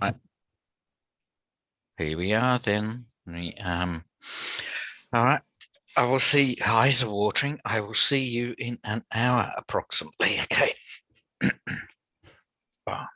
Right. Here we are then. All right. I will see. Eyes are watering. I will see you in an hour approximately. Okay. Bye.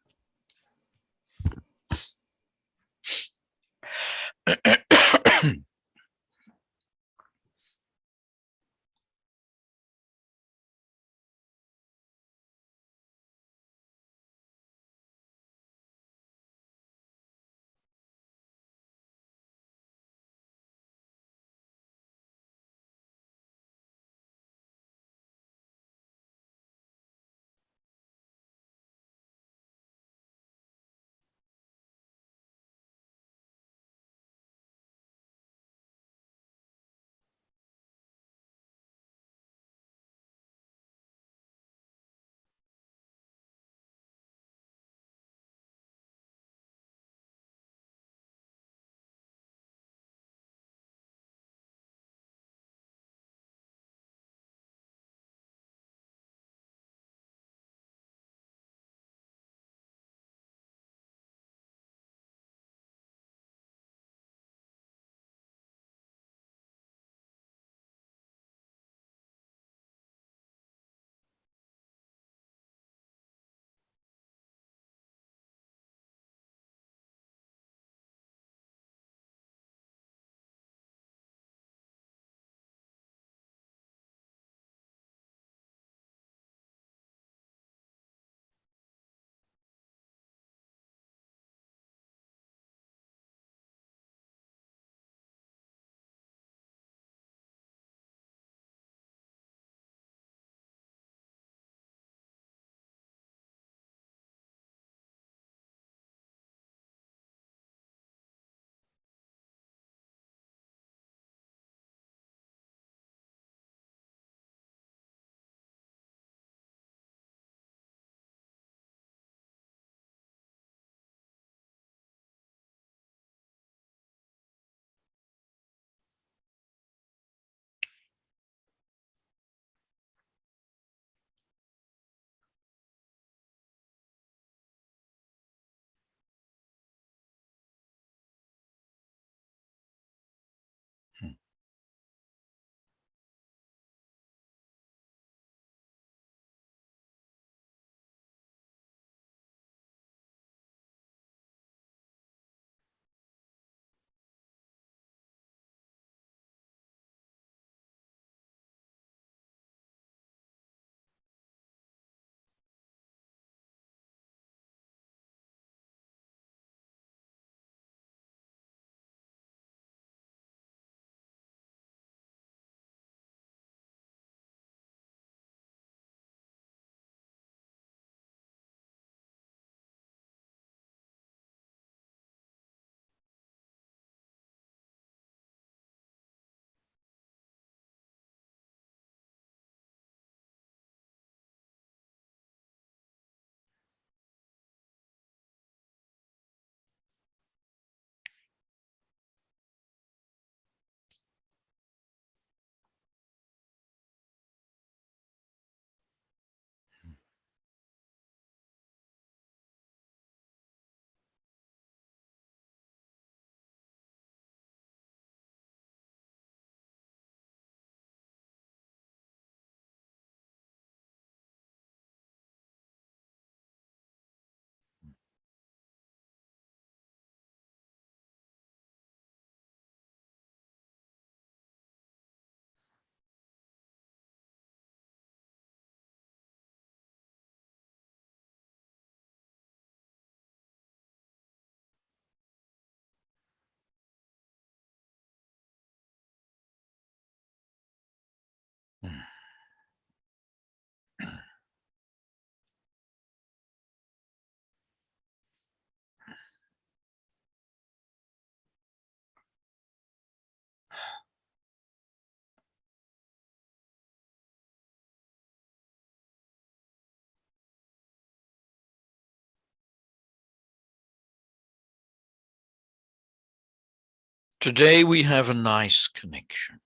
Today we have a nice connection.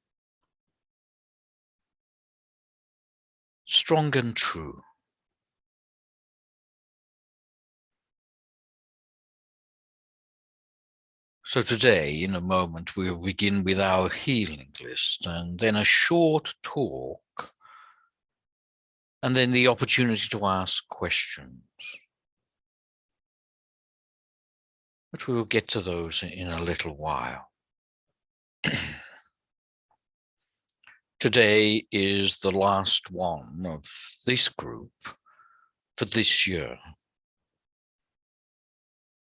Strong and true. So today, in a moment, we'll begin with our healing list and then a short talk and then the opportunity to ask questions. But we will get to those in a little while. Today is the last one of this group for this year.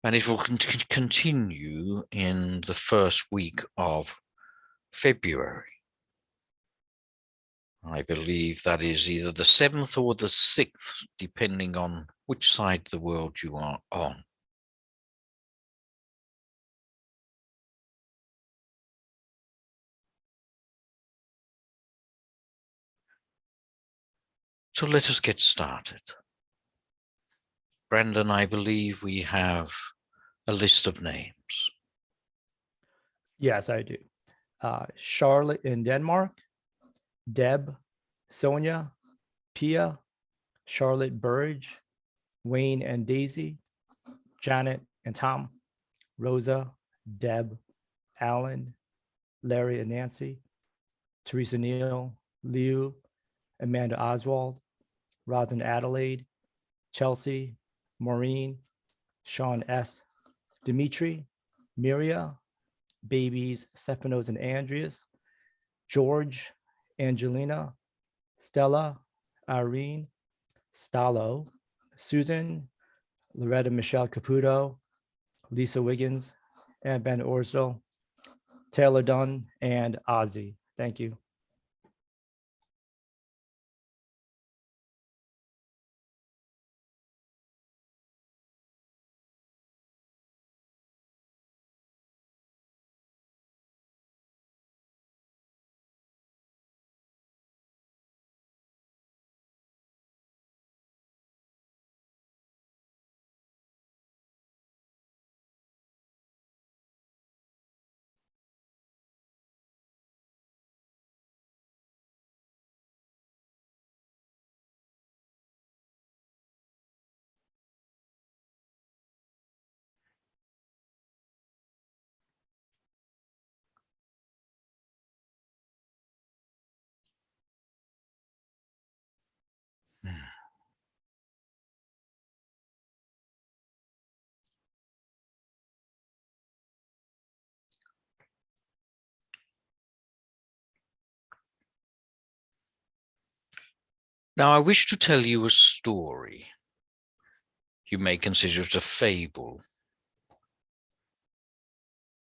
And it will continue in the first week of February. I believe that is either the 7th or the 6th, depending on which side of the world you are on. So let us get started. Brandon, I believe we have a list of names. Yes, I do. Charlotte in Denmark, Deb, Sonia, Pia, Charlotte Burge, Wayne and Daisy, Janet and Tom, Rosa, Deb, Alan, Larry and Nancy, Teresa Neal, Liu, Amanda Oswald, Rosin Adelaide, Chelsea, Maureen, Sean S., Dimitri, Miria, babies Stephanos and Andreas, George, Angelina, Stella, Irene, Stallo, Susan, Loretta Michelle Caputo, Lisa Wiggins, and Ben Orsdell, Taylor Dunn, and Ozzy. Thank you. Now, I wish to tell you a story. You may consider it a fable,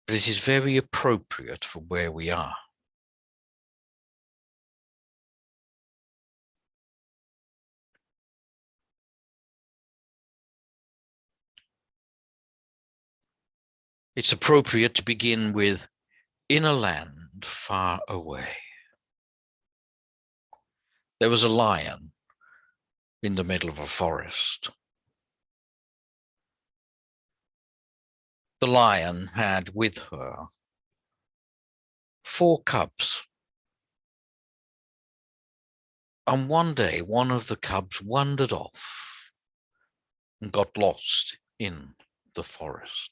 but it is very appropriate for where we are. It's appropriate to begin with in a land far away. There was a lion in the middle of a forest. The lion had with her 4 cubs. And one day, one of the cubs wandered off and got lost in the forest.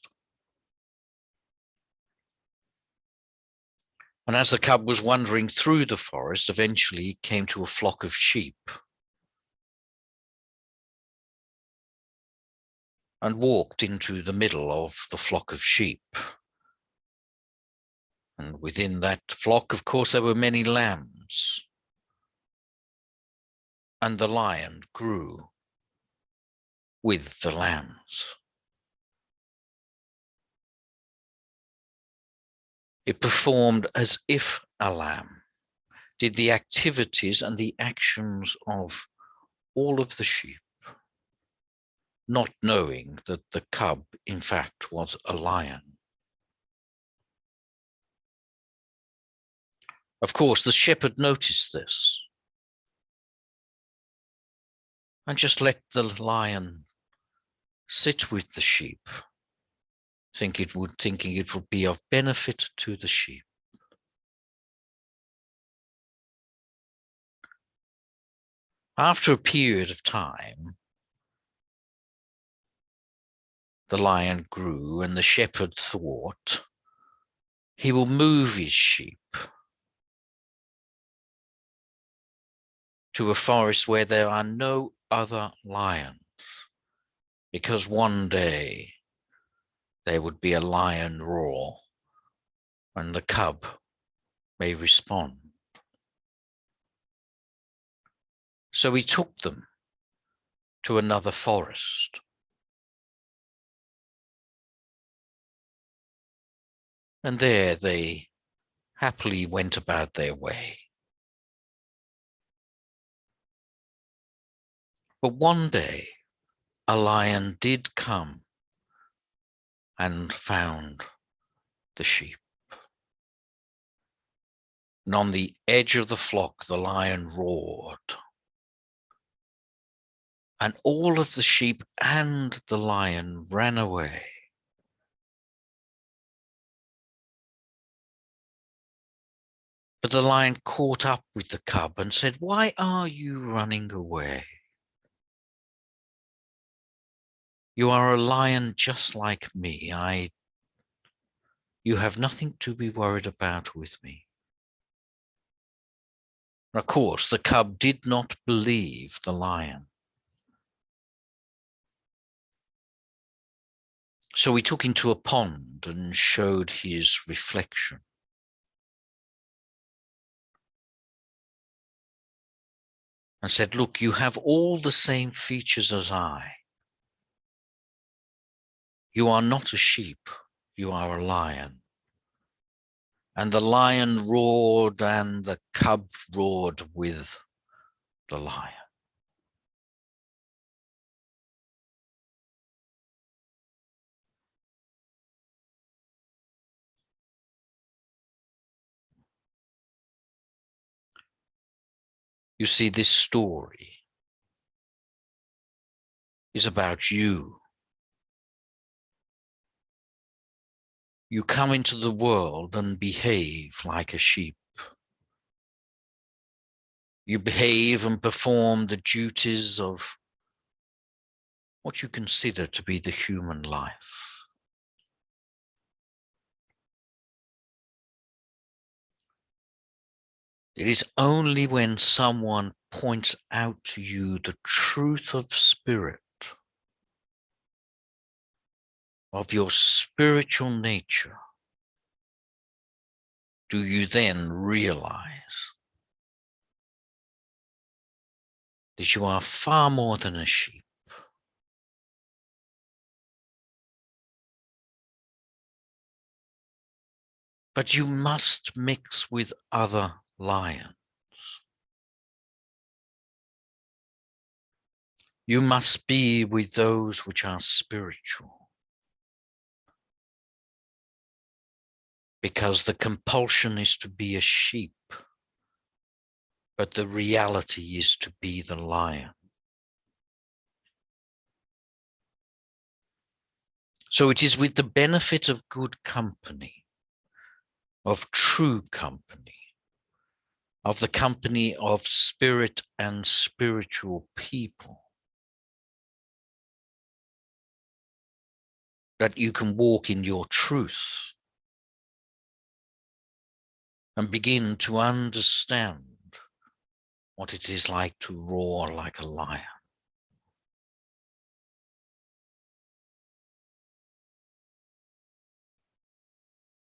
And as the cub was wandering through the forest, eventually he came to a flock of sheep and walked into the middle of the flock of sheep. And within that flock, of course, there were many lambs. And the lion grew with the lambs. It performed as if a lamb, did the activities and the actions of all of the sheep, not knowing that the cub, in fact, was a lion. Of course, the shepherd noticed this and just let the lion sit with the sheep, thinking it would be of benefit to the sheep. After a period of time, the lion grew, and the shepherd thought, he will move his sheep to a forest where there are no other lions, because one day there would be a lion roar and the cub may respond. So he took them to another forest. And there they happily went about their way. But one day, a lion did come and found the sheep. And on the edge of the flock, the lion roared. And all of the sheep and the lion ran away. But the lion caught up with the cub and said, "Why are you running away? You are a lion just like me. You have nothing to be worried about with me." Of course, the cub did not believe the lion. So he took him to a pond and showed his reflection. And said, "Look, you have all the same features as I. You are not a sheep, you are a lion." And the lion roared and the cub roared with the lion. You see, this story is about you. You come into the world and behave like a sheep. You behave and perform the duties of what you consider to be the human life. It is only when someone points out to you the truth of spirit, of your spiritual nature, do you then realize that you are far more than a sheep. But you must mix with other lions. You must be with those which are spiritual. Because the compulsion is to be a sheep, but the reality is to be the lion. So it is with the benefit of good company, of true company, of the company of spirit and spiritual people, that you can walk in your truth and begin to understand what it is like to roar like a lion.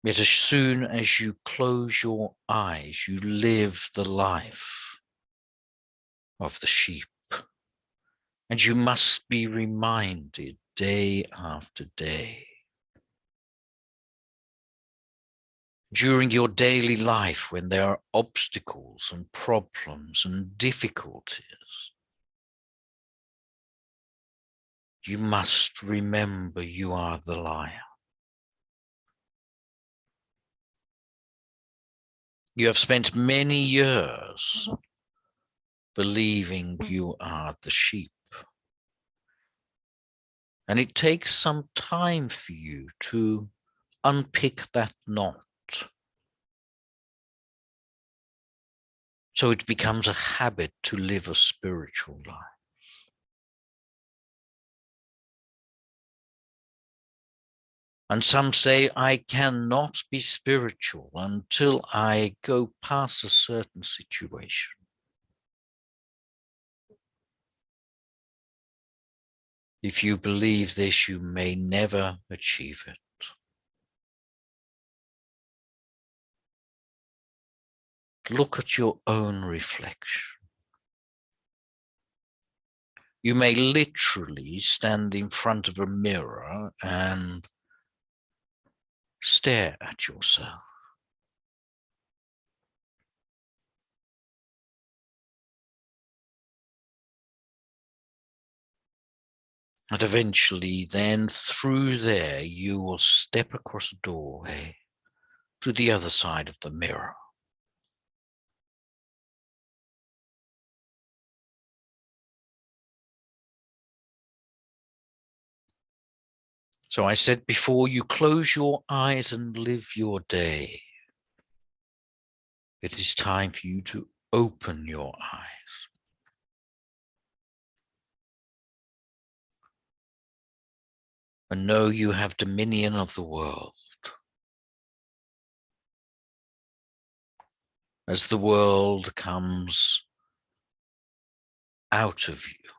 Yet as soon as you close your eyes, you live the life of the sheep. And you must be reminded day after day. During your daily life, when there are obstacles and problems and difficulties, you must remember you are the lion. You have spent many years believing you are the sheep. And it takes some time for you to unpick that knot, so it becomes a habit to live a spiritual life. And some say, I cannot be spiritual until I go past a certain situation. If you believe this, you may never achieve it. Look at your own reflection. You may literally stand in front of a mirror and stare at yourself. And eventually, then through there, you will step across a doorway to the other side of the mirror. So I said before, you close your eyes and live your day. It is time for you to open your eyes. And know you have dominion of the world. As the world comes out of you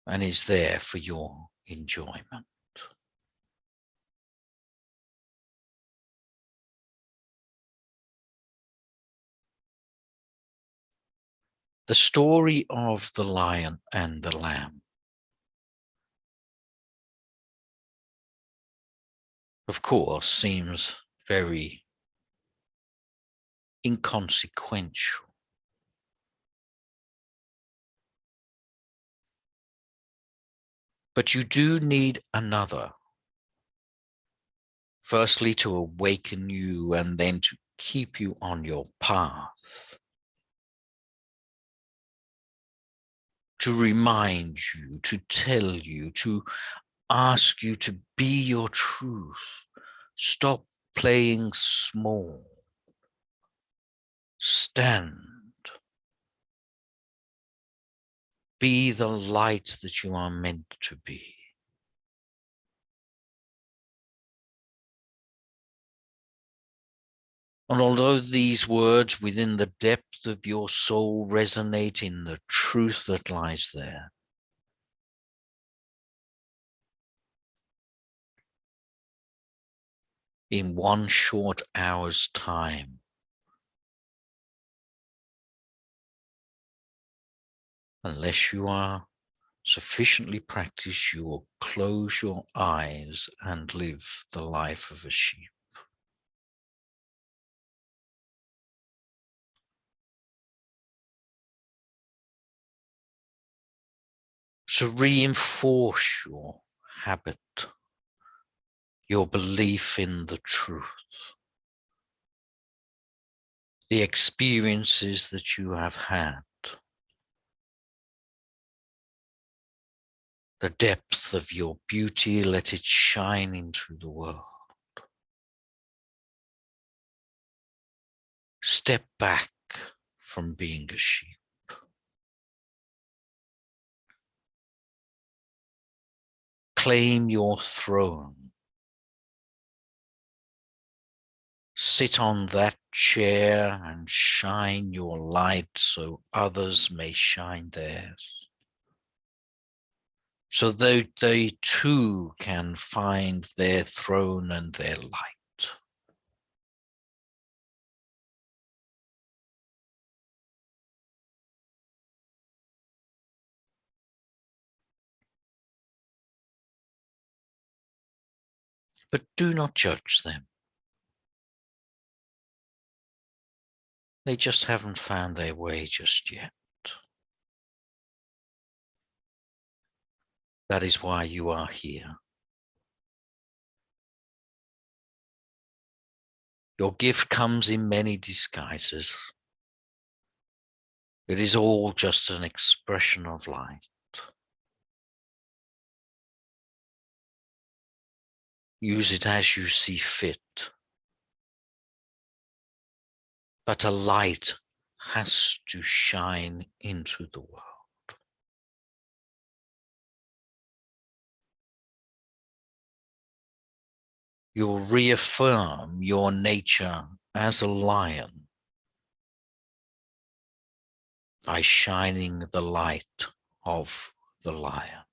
and is there for your enjoyment. The story of the lion and the lamb, of course, seems very inconsequential. But you do need another. Firstly, to awaken you and then to keep you on your path. To remind you, to tell you, to ask you to be your truth. Stop playing small. Stand. Be the light that you are meant to be. And although these words within the depth of your soul resonate in the truth that lies there, in one short hour's time, unless you are sufficiently practiced, you will close your eyes and live the life of a sheep. So reinforce your habit, your belief in the truth, the experiences that you have had, the depth of your beauty, let it shine into the world. Step back from being a sheep. Claim your throne. Sit on that chair and shine your light so others may shine theirs. So that they too can find their throne and their light. But do not judge them. They just haven't found their way just yet. That is why you are here. Your gift comes in many disguises. It is all just an expression of light. Use it as you see fit. But a light has to shine into the world. You'll reaffirm your nature as a lion by shining the light of the lion.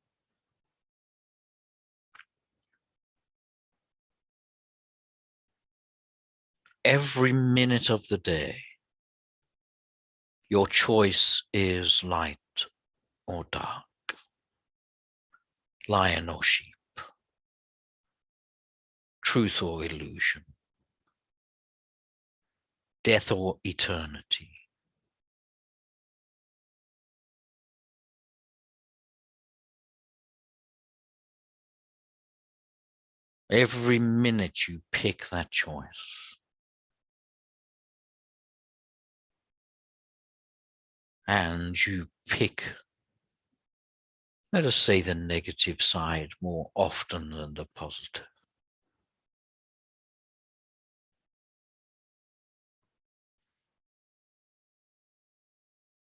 Every minute of the day, your choice is light or dark, lion or sheep, truth or illusion, death or eternity. Every minute you pick that choice. And you pick, let us say, the negative side more often than the positive.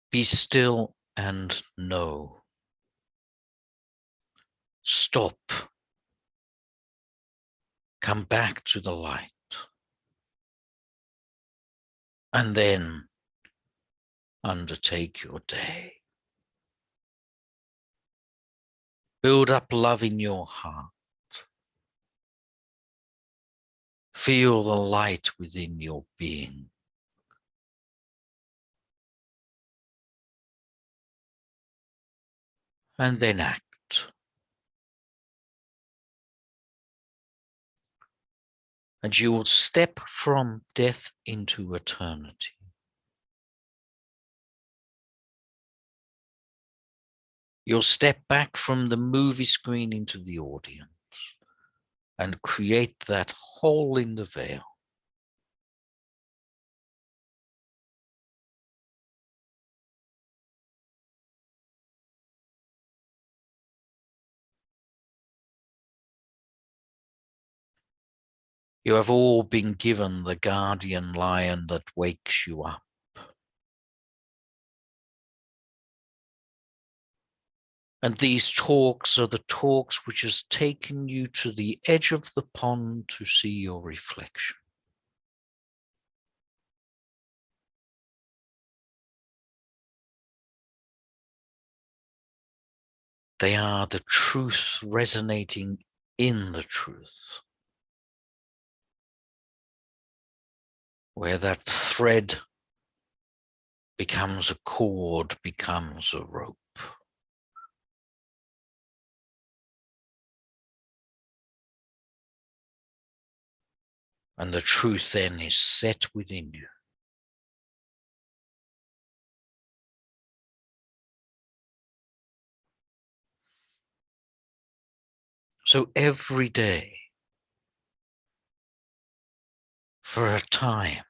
Be still and know. Stop. Come back to the light. And then undertake your day. Build up love in your heart. Feel the light within your being. And then act. And you will step from death into eternity. You'll step back from the movie screen into the audience and create that hole in the veil. You have all been given the guardian lion that wakes you up. And these talks are the talks which has taken you to the edge of the pond to see your reflection. They are the truth resonating in the truth, where that thread becomes a cord, becomes a rope. And the truth then is set within you. So every day, for a time,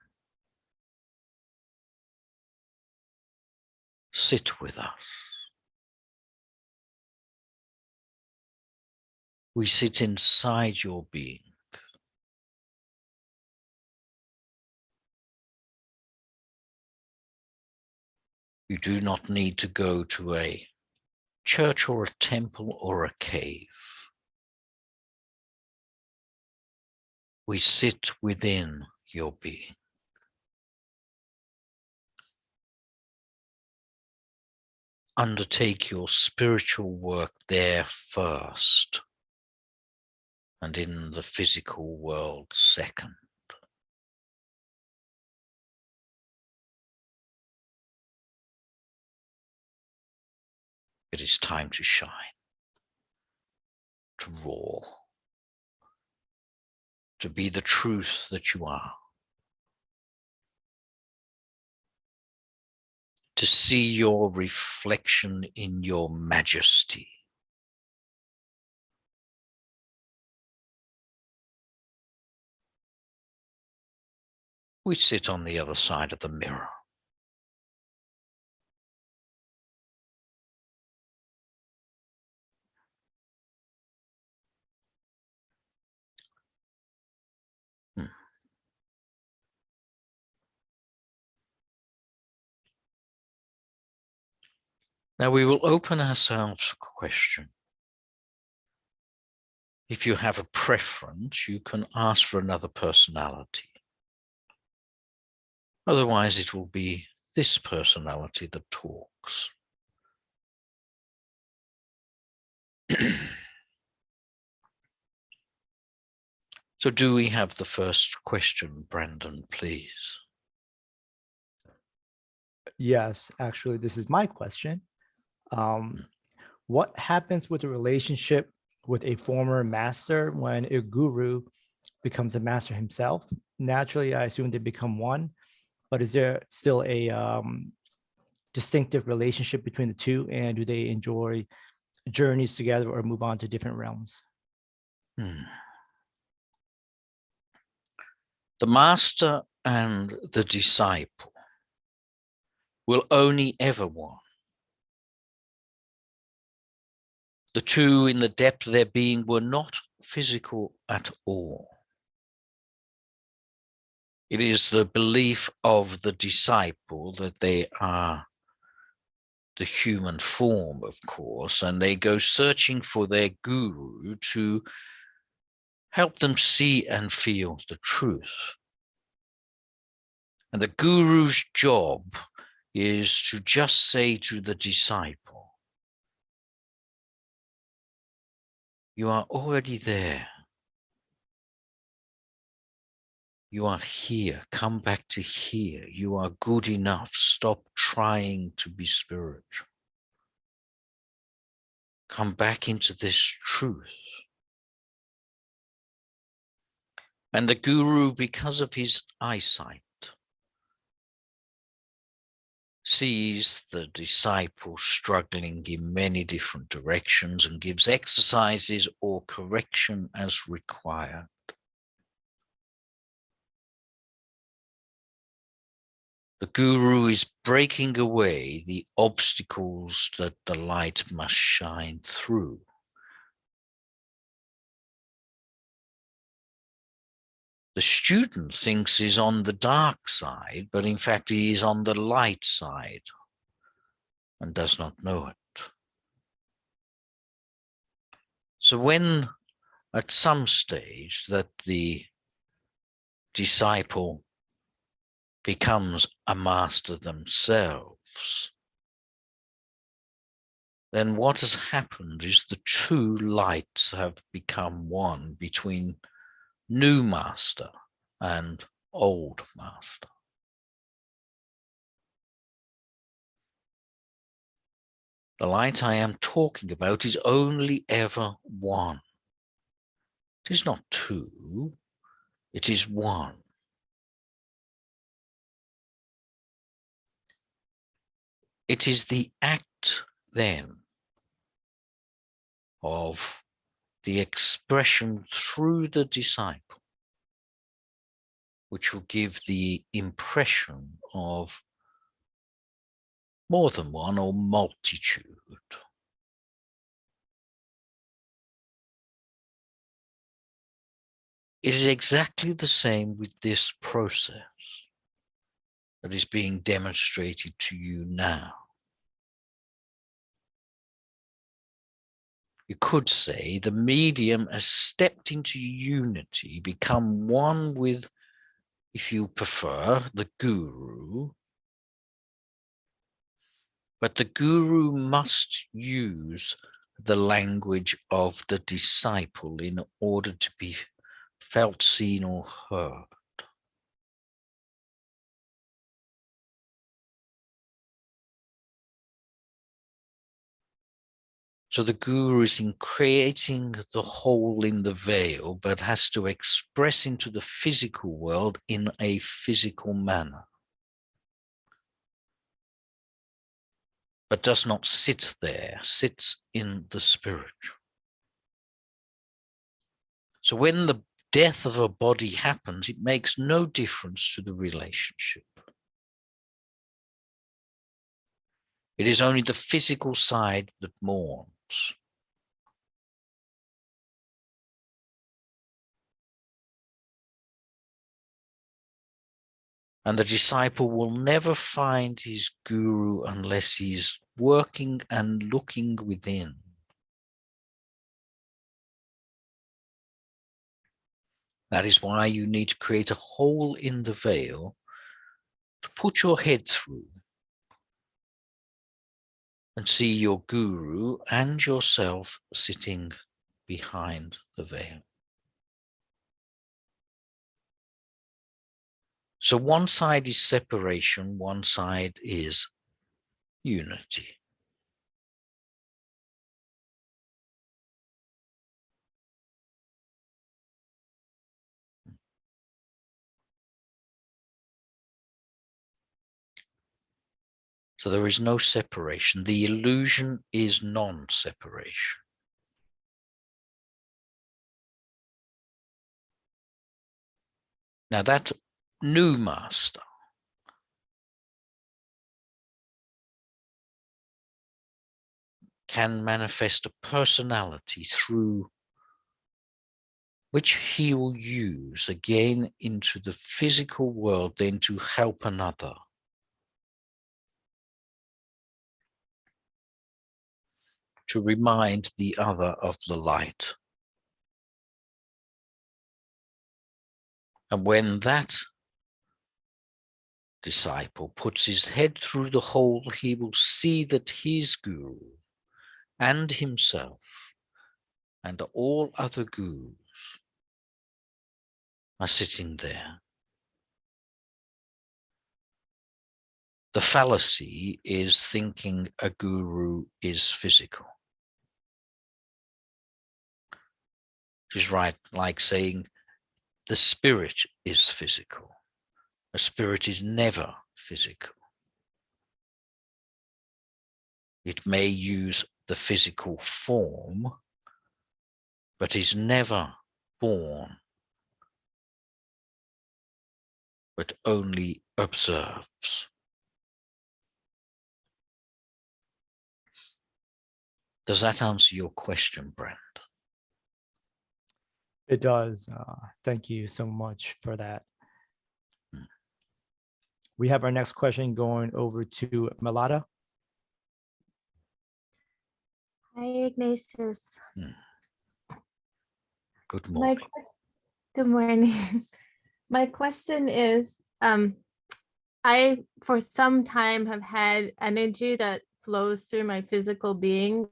sit with us. We sit inside your being. You do not need to go to a church or a temple or a cave. We sit within your being. Undertake your spiritual work there first, and in the physical world second. It is time to shine, to roar, to be the truth that you are, to see your reflection in your majesty. We sit on the other side of the mirror. Now we will open ourselves for question. If you have a preference, you can ask for another personality. Otherwise, it will be this personality that talks. So do we have the first question, Brandon, please? Yes, actually, this is my question. What happens with the relationship with a former master when a guru becomes a master himself? Naturally, I assume they become one, but is there still a distinctive relationship between the two, and do they enjoy journeys together or move on to different realms? The master and the disciple will only ever one. The two in the depth of their being were not physical at all. It is the belief of the disciple that they are the human form, of course, and they go searching for their guru to help them see and feel the truth. And the guru's job is to just say to the disciple, you are already there. You are here. Come back to here. You are good enough. Stop trying to be spiritual. Come back into this truth. And the guru, because of his eyesight, sees the disciple struggling in many different directions and gives exercises or correction as required. The guru is breaking away the obstacles that the light must shine through. The student thinks he's on the dark side, but in fact he is on the light side and does not know it. So when at some stage that the disciple becomes a master themselves, then what has happened is the two lights have become one between new master and old master. The light I am talking about is only ever one. It is not two, it is one. It is the act then of the expression through the disciple which will give the impression of more than one or multitude. It is exactly the same with this process that is being demonstrated to you now. You could say the medium has stepped into unity, become one with, if you prefer, the guru. But the guru must use the language of the disciple in order to be felt, seen, or heard. So the guru is in creating the hole in the veil, but has to express into the physical world in a physical manner, but does not sit there, sits in the spiritual. So when the death of a body happens, it makes no difference to the relationship. It is only the physical side that mourns. And the disciple will never find his guru unless he's working and looking within. That is why you need to create a hole in the veil to put your head through and see your guru and yourself sitting behind the veil. So one side is separation, one side is unity. So there is no separation. The illusion is non-separation. Now that new master can manifest a personality through which he will use again into the physical world, then to help another. To remind the other of the light. And when that disciple puts his head through the hole, he will see that his guru and himself and all other gurus are sitting there. The fallacy is thinking a guru is physical. It is right, like saying the spirit is physical. A spirit is never physical. It may use the physical form, but is never born, but only observes. Does that answer your question, Brent? It does. Thank you so much for that. We have our next question going over to Melada. Hi, Ignatius. Good morning. Good morning. My question is, I, for some time, have had energy that flows through my physical being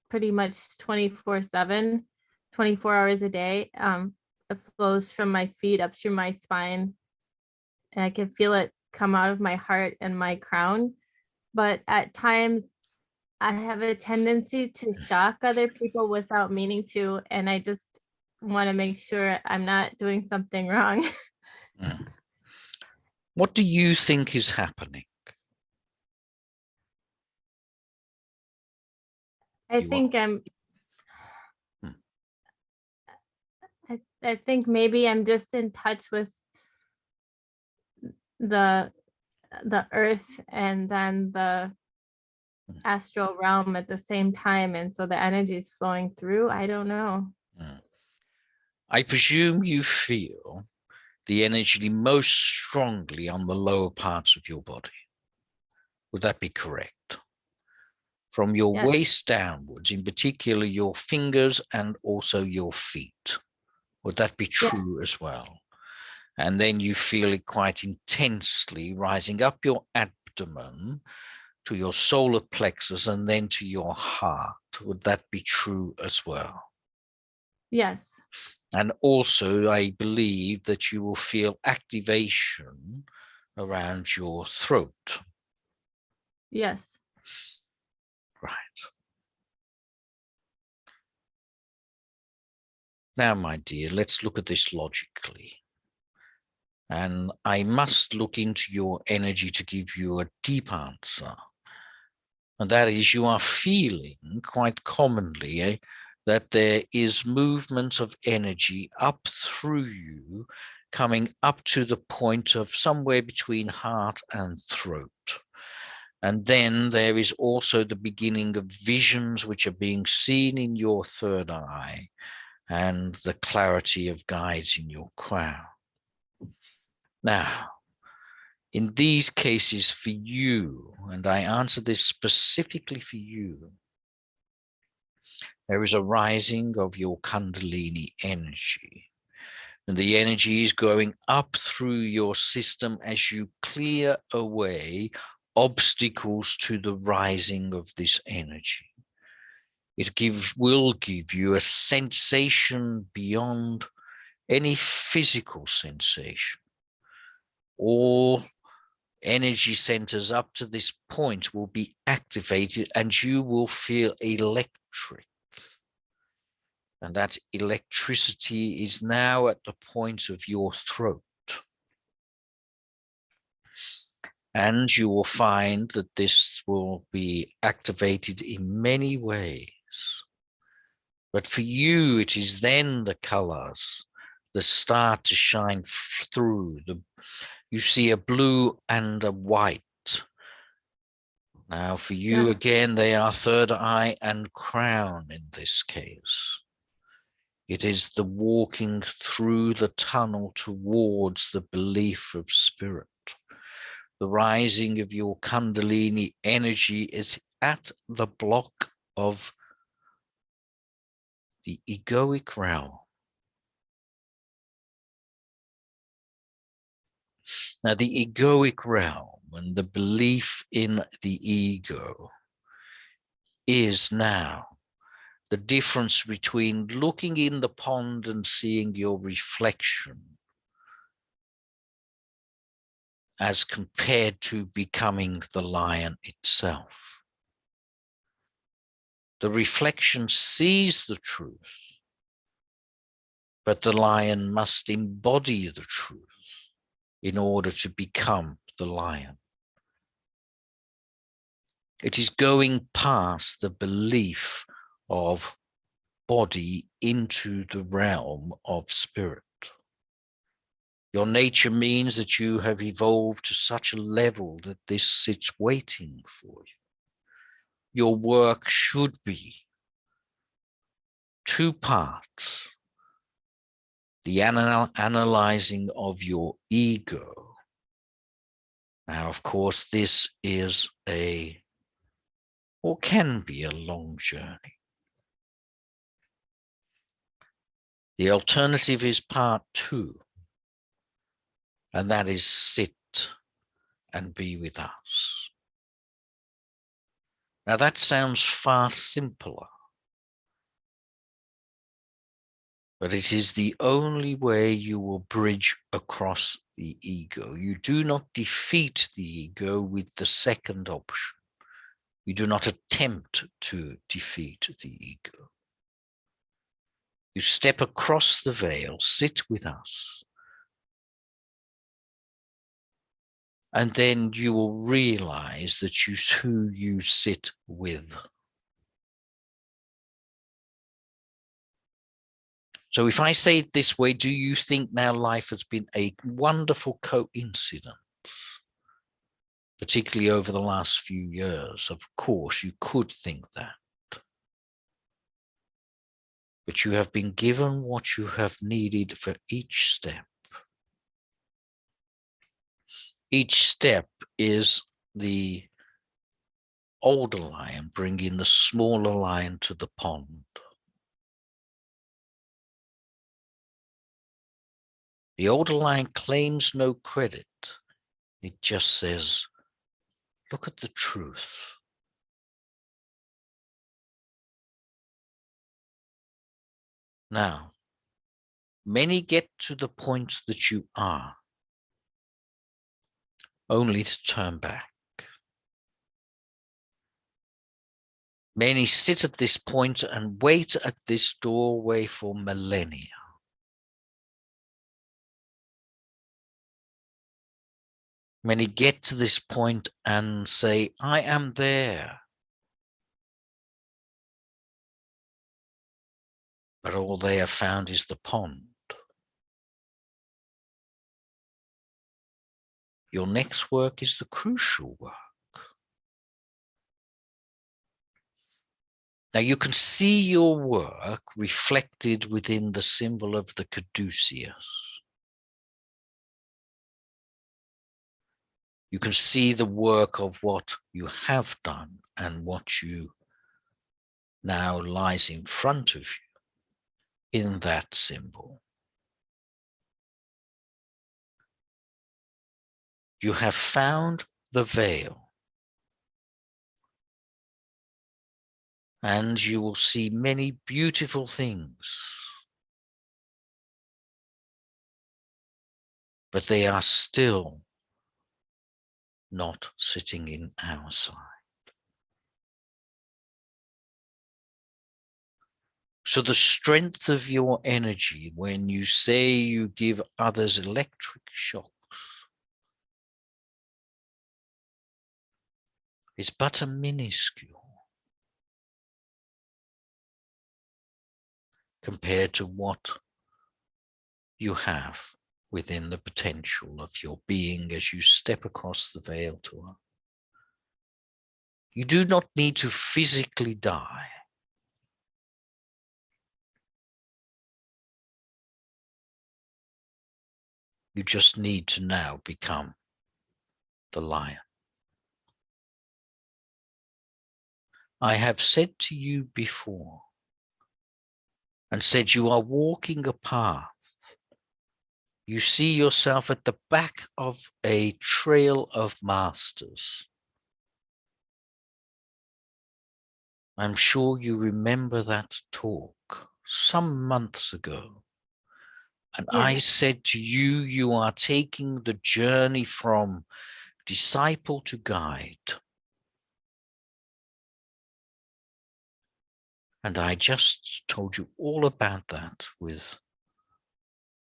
pretty much 24/7, 24 hours a day. It flows from my feet up through my spine, and I can feel it come out of my heart and my crown. But at times, I have a tendency to shock other people without meaning to, and I just want to make sure I'm not doing something wrong. What do you think is happening? I think I'm, I think maybe I'm just in touch with the earth and then the astral realm at the same time, and so the energy is flowing through. I don't know. I presume you feel the energy most strongly on the lower parts of your body. Would that be correct? From your Yes. waist downwards, in particular your fingers and also your feet. Would that be true as well? And then you feel it quite intensely rising up your abdomen to your solar plexus and then to your heart. Would that be true as well? Yes. And also, I believe that you will feel activation around your throat. Yes. Right. Now, my dear, let's look at this logically. And I must look into your energy to give you a deep answer. And that is, you are feeling quite commonly that there is movement of energy up through you, coming up to the point of somewhere between heart and throat. And then there is also the beginning of visions which are being seen in your third eye and the clarity of guides in your crown. Now, in these cases for you, and I answer this specifically for you, there is a rising of your Kundalini energy, And the energy is going up through your system as you clear away obstacles to the rising of this energy. It will give you a sensation beyond any physical sensation. All energy centers up to this point will be activated and you will feel electric. And that electricity is now at the point of your throat. And you will find that this will be activated in many ways. But for you, it is then the colors that start to shine through. You see a blue and a white. Now for you, again, they are third eye and crown in this case. It is the walking through the tunnel towards the belief of spirit. The rising of your Kundalini energy is at the block of the egoic realm. Now, the egoic realm and the belief in the ego is now the difference between looking in the pond and seeing your reflection as compared to becoming the lion itself. The reflection sees the truth, but the lion must embody the truth in order to become the lion. It is going past the belief of body into the realm of spirit. Your nature means that you have evolved to such a level that this sits waiting for you. Your work should be two parts: the analyzing of your ego. Now, of course, this is or can be a long journey. The alternative is part 2, and that is sit and be with us. Now that sounds far simpler, but it is the only way you will bridge across the ego. You do not defeat the ego with the second option. You do not attempt to defeat the ego. You step across the veil, sit with us, and then you will realize that who you sit with. So if I say it this way, do you think now life has been a wonderful coincidence? Particularly over the last few years, of course, you could think that. But you have been given what you have needed for each step. Each step is the older lion bringing the smaller lion to the pond. The older lion claims no credit. It just says, look at the truth. Now, many get to the point that you are, only to turn back. Many sit at this point and wait at this doorway for millennia. Many get to this point and say, I am there. But all they have found is the pond. Your next work is the crucial work. Now you can see your work reflected within the symbol of the caduceus. You can see the work of what you have done and what you now lies in front of you in that symbol. You have found the veil, and you will see many beautiful things, but they are still not sitting in our side. So the strength of your energy when you say you give others electric shocks is but a minuscule compared to what you have within the potential of your being as you step across the veil to her. You do not need to physically die. You just need to now become the lion. I have said to you before and said you are walking a path. You see yourself at the back of a trail of masters. I'm sure you remember that talk some months ago. And I Yes. said to you, you are taking the journey from disciple to guide. And I just told you all about that with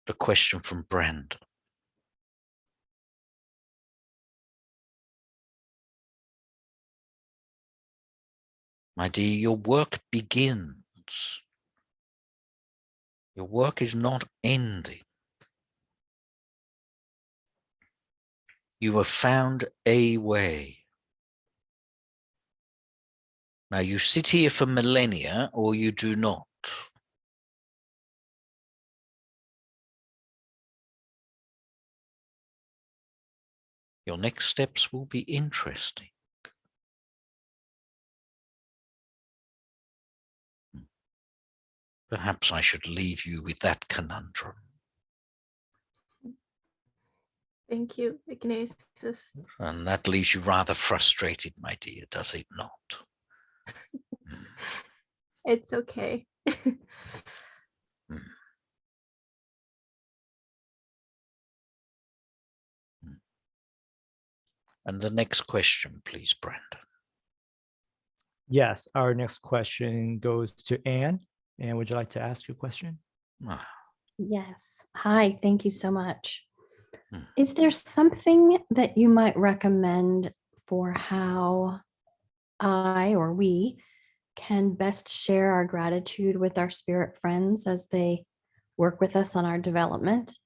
the question from Brandon. My dear, your work begins. Your work is not ending. You have found a way. Now you sit here for millennia or you do not. Your next steps will be interesting. Perhaps I should leave you with that conundrum. Thank you, Ignatius. And that leaves you rather frustrated, my dear, does it not? It's okay. And the next question, please, Brandon. Yes, our next question goes to Anne. Anne, would you like to ask your question? Ah, Yes. Hi, thank you so much. Hmm. Is there something that you might recommend for how I or we can best share our gratitude with our spirit friends as they work with us on our development?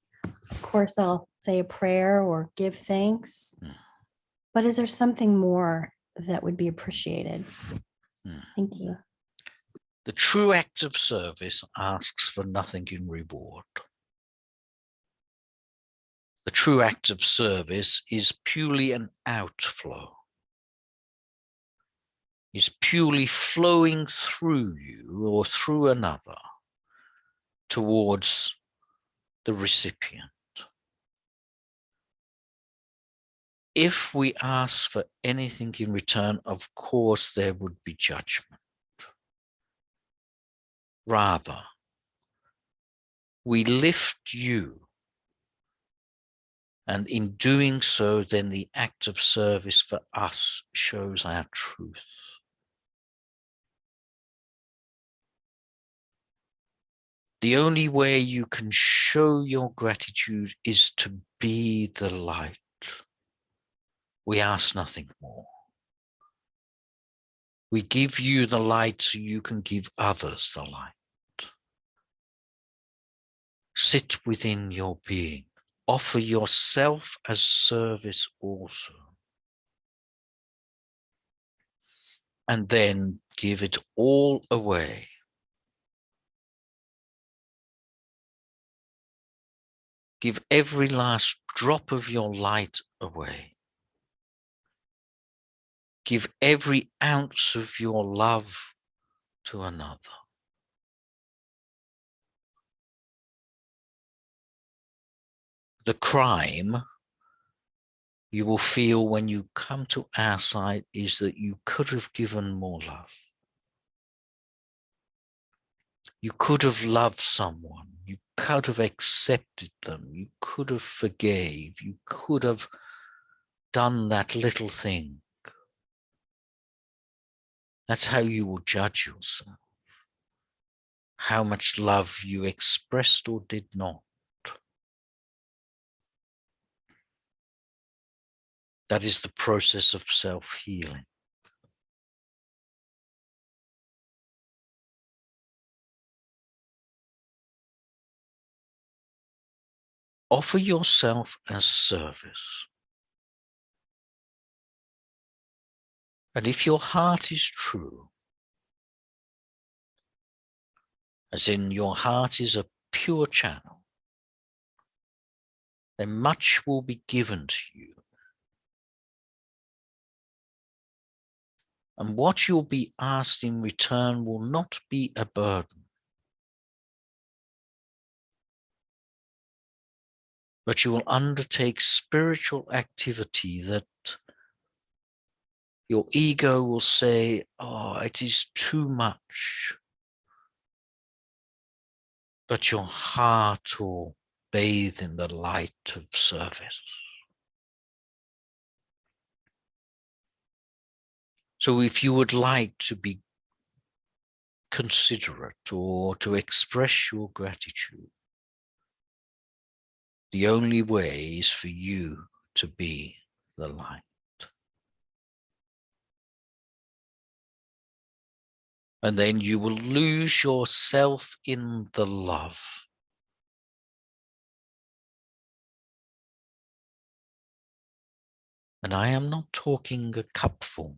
Of course, I'll say a prayer or give thanks. Hmm. But is there something more that would be appreciated? Hmm. Thank you. The true act of service asks for nothing in reward. The true act of service is purely an outflow, is purely flowing through you or through another towards the recipient. If we ask for anything in return, of course, there would be judgment. Rather, we lift you. And in doing so, then the act of service for us shows our truth. The only way you can show your gratitude is to be the light. We ask nothing more. We give you the light so you can give others the light. Sit within your being. Offer yourself as service also. And then give it all away. Give every last drop of your light away. Give every ounce of your love to another. The crime you will feel when you come to our side is that you could have given more love. You could have loved someone. You could have accepted them. You could have forgave. You could have done that little thing. That's how you will judge yourself. How much love you expressed or did not. That is the process of self-healing. Offer yourself as service. And if your heart is true, as in your heart is a pure channel, then much will be given to you. And what you'll be asked in return will not be a burden, but you will undertake spiritual activity that your ego will say, oh, it is too much. But your heart will bathe in the light of service. So if you would like to be considerate or to express your gratitude, the only way is for you to be the light. And then you will lose yourself in the love. And I am not talking a cupful.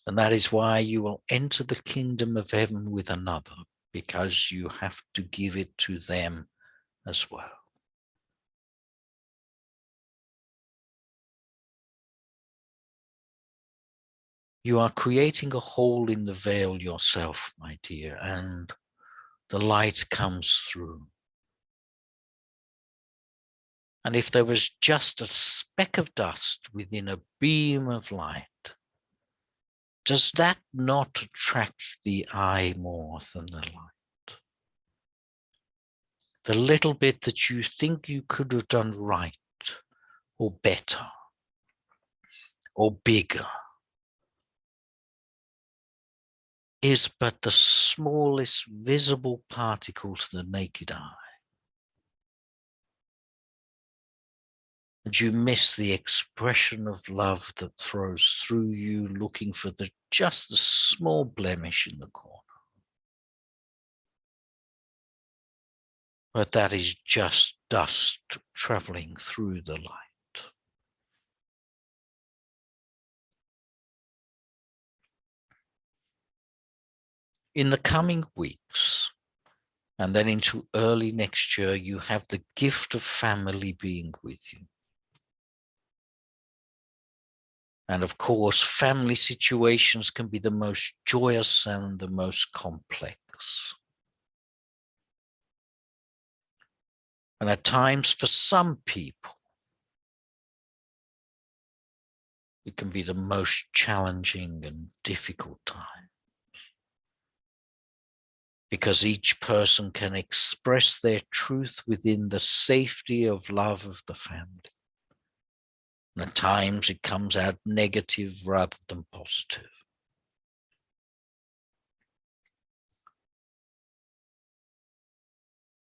And that is why you will enter the kingdom of heaven with another, because you have to give it to them as well. You are creating a hole in the veil yourself, my dear, and the light comes through. And if there was just a speck of dust within a beam of light, does that not attract the eye more than the light? The little bit that you think you could have done right, or better, or bigger, is but the smallest visible particle to the naked eye. And you miss the expression of love that throws through you, looking for just the small blemish in the corner. But that is just dust traveling through the light. In the coming weeks, and then into early next year, you have the gift of family being with you. And of course, family situations can be the most joyous and the most complex. And at times, for some people, it can be the most challenging and difficult time. Because each person can express their truth within the safety of love of the family. And at times it comes out negative rather than positive.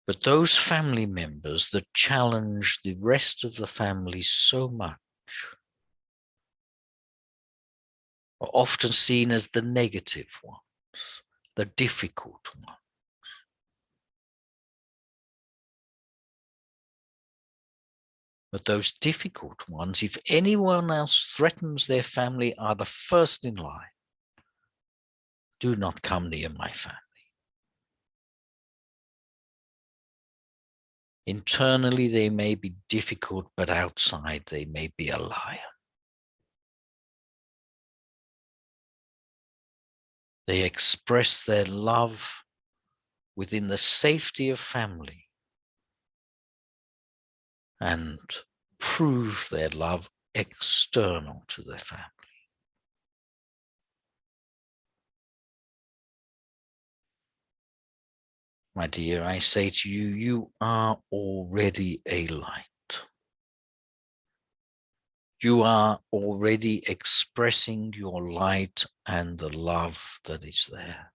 But those family members that challenge the rest of the family so much are often seen as the negative ones, the difficult ones. But those difficult ones, if anyone else threatens their family, are the first in line. Do not come near my family. Internally, they may be difficult, but outside, they may be a lion. They express their love within the safety of family. and prove their love external to their family. My dear, I say to you, you are already a light. You are already expressing your light and the love that is there.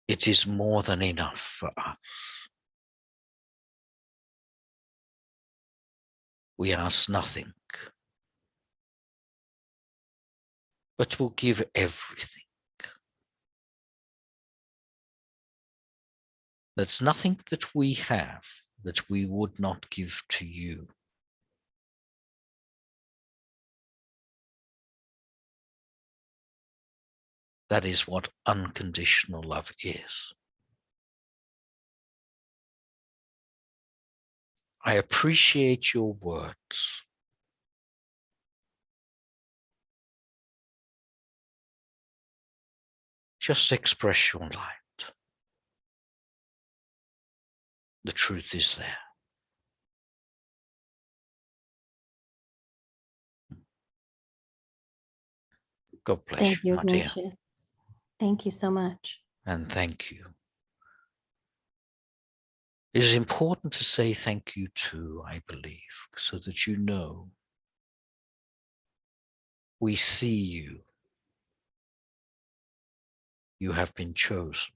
It is more than enough for us. We ask nothing, but will give everything. There's nothing that we have that we would not give to you. That is what unconditional love is. I appreciate your words. Just express your light. The truth is there. God bless Thank you, you, my dear. Ignatius. Thank you so much. And thank you. It is important to say thank you too, I believe, so that you know we see you. You have been chosen.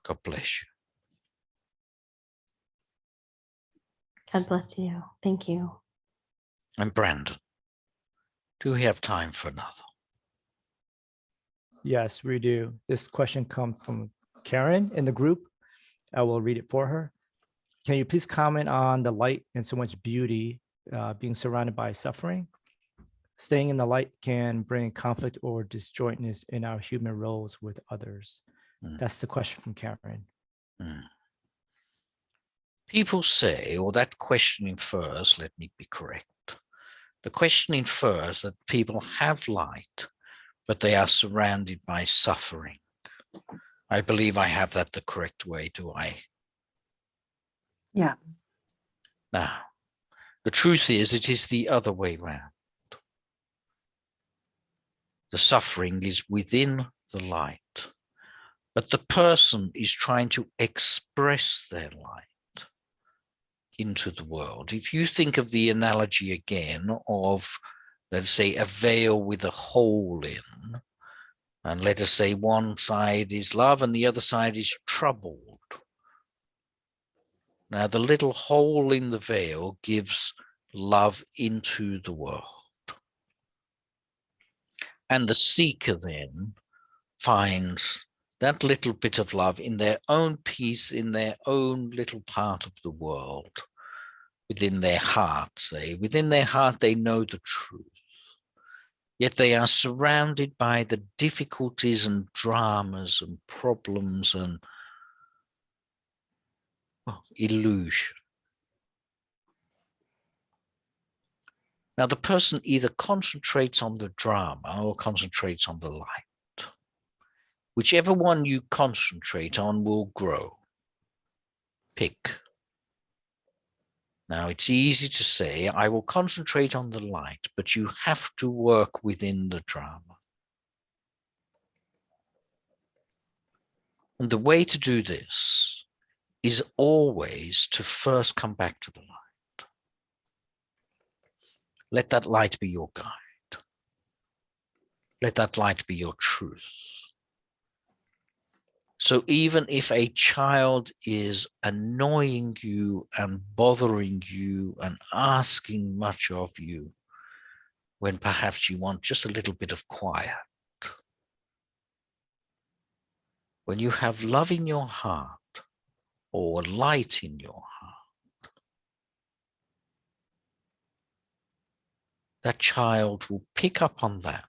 God bless you. God bless you. Thank you. And Brandon, do we have time for another? Yes, we do. This question comes from Karen in the group. I will read it for her. Can you please comment on the light and so much beauty being surrounded by suffering? Staying in the light can bring conflict or disjointness in our human roles with others. That's the question from Karen. People say, or that question infers, let me be correct. The question infers that people have light, but they are surrounded by suffering. I believe I have that the correct way, do I? Yeah. Now, the truth is, it is the other way round. The suffering is within the light, but the person is trying to express their light into the world. If you think of the analogy again of, let's say, a veil with a hole in, and let us say one side is love and the other side is troubled. Now, the little hole in the veil gives love into the world. And the seeker then finds that little bit of love in their own peace, in their own little part of the world, within their heart, say. Within their heart, they know the truth. Yet they are surrounded by the difficulties and dramas and problems and illusion. Now, the person either concentrates on the drama or concentrates on the light. Whichever one you concentrate on will grow. Pick. Now, it's easy to say, I will concentrate on the light, but you have to work within the drama. And the way to do this is always to first come back to the light. Let that light be your guide. Let that light be your truth. So even if a child is annoying you and bothering you and asking much of you, when perhaps you want just a little bit of quiet, when you have love in your heart or light in your heart, that child will pick up on that.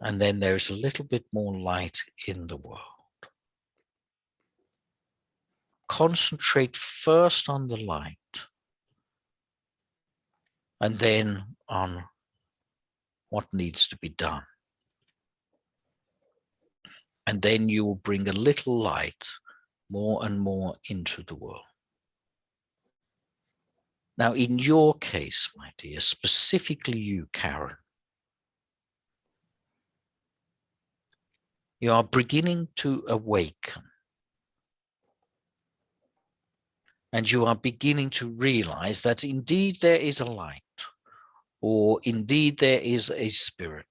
And then there's a little bit more light in the world. Concentrate first on the light and then on what needs to be done. And then you will bring a little light more and more into the world. Now, in your case, my dear, specifically you, Karen, you are beginning to awaken. And you are beginning to realize that indeed there is a light, or indeed there is a spirit.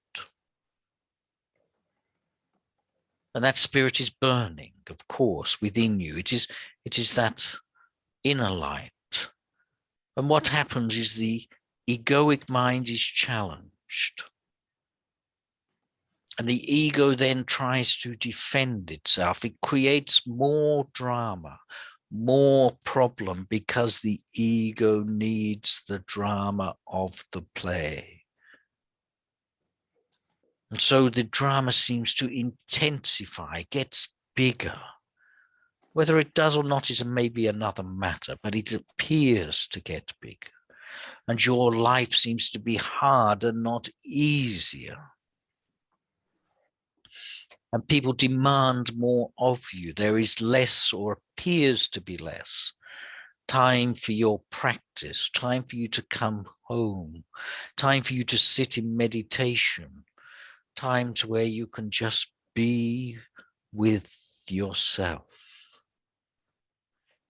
And that spirit is burning, of course, within you. It is that inner light. And what happens is the egoic mind is challenged. And the ego then tries to defend itself. It creates more drama, more problem, because the ego needs the drama of the play. And so the drama seems to intensify, gets bigger. Whether it does or not is maybe another matter, but it appears to get bigger. And your life seems to be harder, not easier. And people demand more of you. There is less, or appears to be less, time for your practice, time for you to come home, time for you to sit in meditation, times where you can just be with yourself.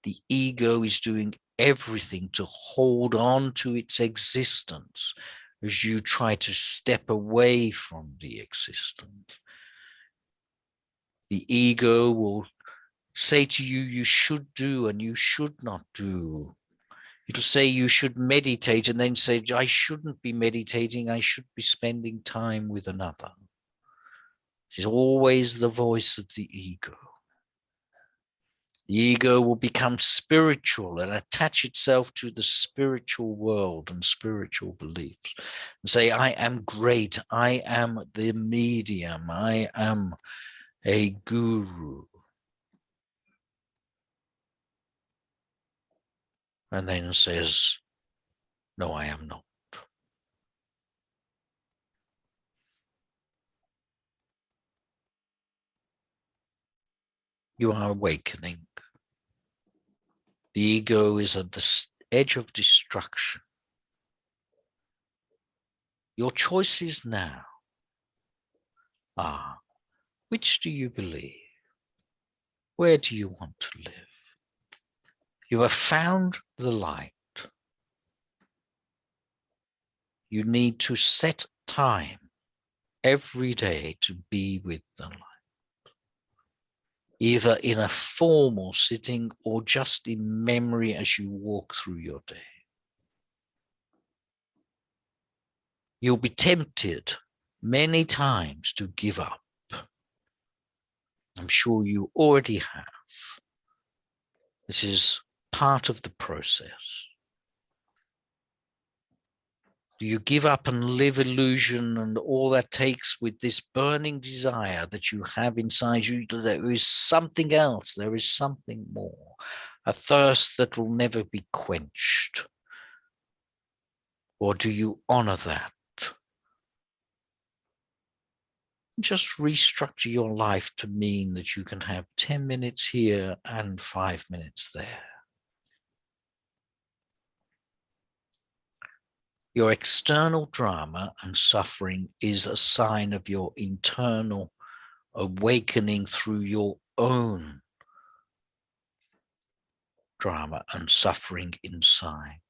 The ego is doing everything to hold on to its existence as you try to step away from the existence. The ego will say to you, you should do and you should not do. It'll say you should meditate and then say, I shouldn't be meditating, I should be spending time with another. It is always the voice of the ego. The ego will become spiritual and attach itself to the spiritual world and spiritual beliefs and say, I am great, I am the medium, I am a guru. And then says, no, I am not. You are awakening. The ego is at the edge of destruction. Your choices now are, which do you believe? Where do you want to live? You have found the light. You need to set time every day to be with the light, either in a formal sitting or just in memory as you walk through your day. You'll be tempted many times to give up. I'm sure you already have. This is part of the process. Do you give up and live illusion and all that takes with this burning desire that you have inside you? There is something else, there is something more, a thirst that will never be quenched. Or do you honor that? Just restructure your life to mean that you can have 10 minutes here and 5 minutes there. Your external drama and suffering is a sign of your internal awakening through your own drama and suffering inside.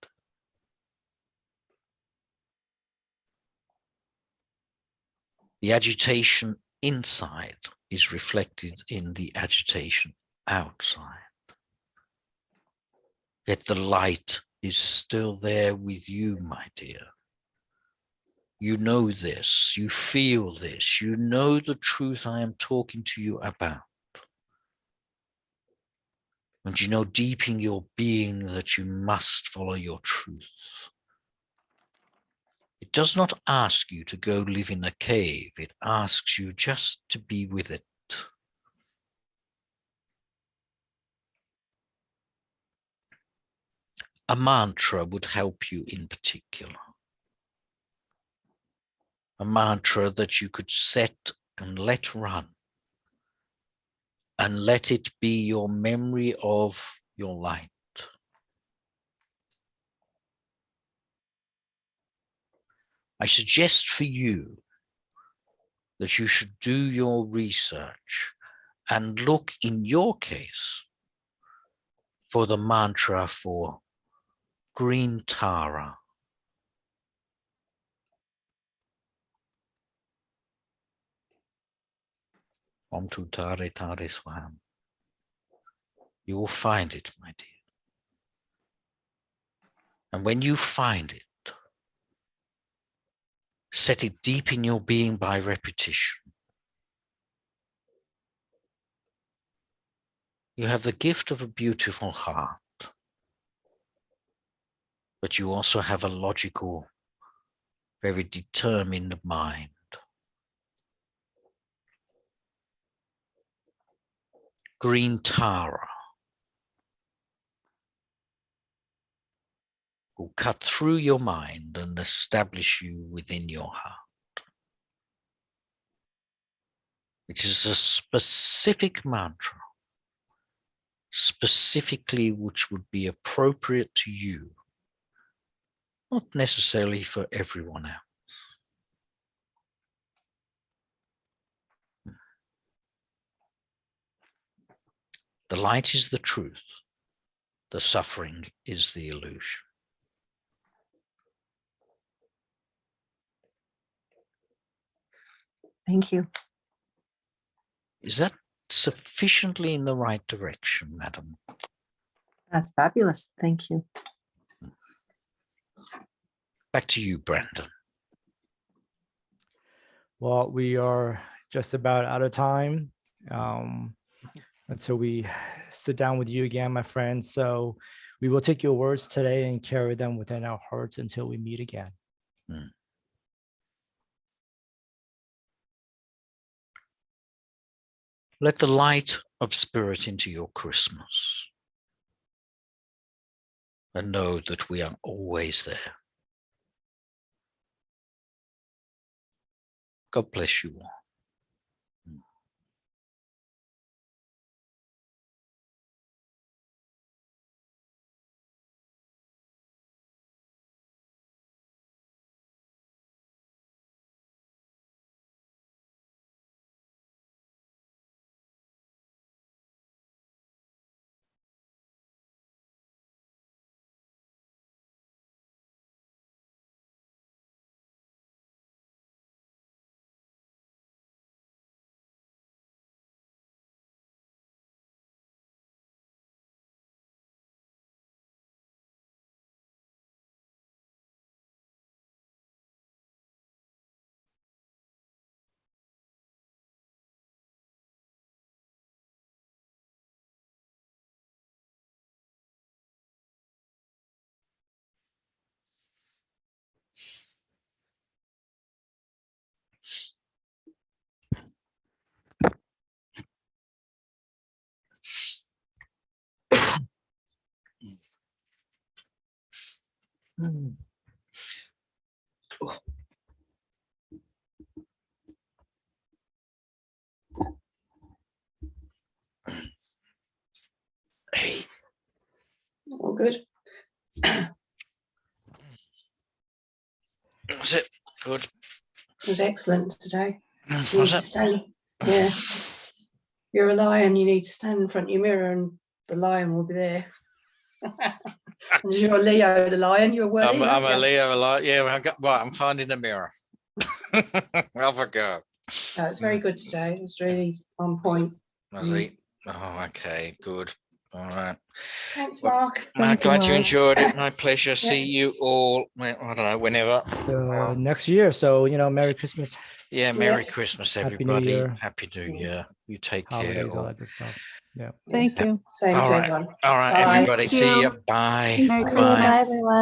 The agitation inside is reflected in the agitation outside. Yet the light is still there with you, my dear. You know this, you feel this, you know the truth I am talking to you about. And you know deep in your being that you must follow your truth. It does not ask you to go live in a cave. It asks you just to be with it. A mantra would help you in particular. a mantra that you could set and let run, and let it be your memory of your light. I suggest for you that you should do your research and look, in your case, for the mantra for green Tara. Om tu tare tare swam. You will find it, my dear. And when you find it, set it deep in your being by repetition. You have the gift of a beautiful heart, but you also have a logical, very determined mind. Green Tara will cut through your mind and establish you within your heart. It is a specific mantra, specifically which would be appropriate to you, not necessarily for everyone else. The light is the truth. The suffering is the illusion. Thank you. Is that sufficiently in the right direction, madam? That's fabulous. Thank you. Back to you, Brandon. Well, we are just about out of time until we sit down with you again, my friend. So we will take your words today and carry them within our hearts until we meet again. Let the light of spirit into your Christmas, and know that we are always there. God bless you all. Hey, All good. was it good? It was excellent today. You need Was to it? stand. Yeah. You're a lion. You need to stand in front of your mirror, and the lion will be there. And you're a Leo, the lion. You're worthy. I'm a Leo, yeah. Right, I'm finding the mirror. Off I go. No, it's very good today. It was really on point. Was he? Oh, okay, good. All right. Thanks, Well, Mark. I'm Thank you, glad you Mark. enjoyed it. My pleasure. See you all. I don't know, whenever. Next year. So, Merry Christmas, Yeah, Merry Christmas, Happy New everybody. Year. Happy New Yeah. Year. You take care. holidays, all that good stuff. Yeah. Thank you. Same All to right. everyone. All right, Bye. everybody. See you. Bye. Merry Bye. Christmas. Bye, everyone.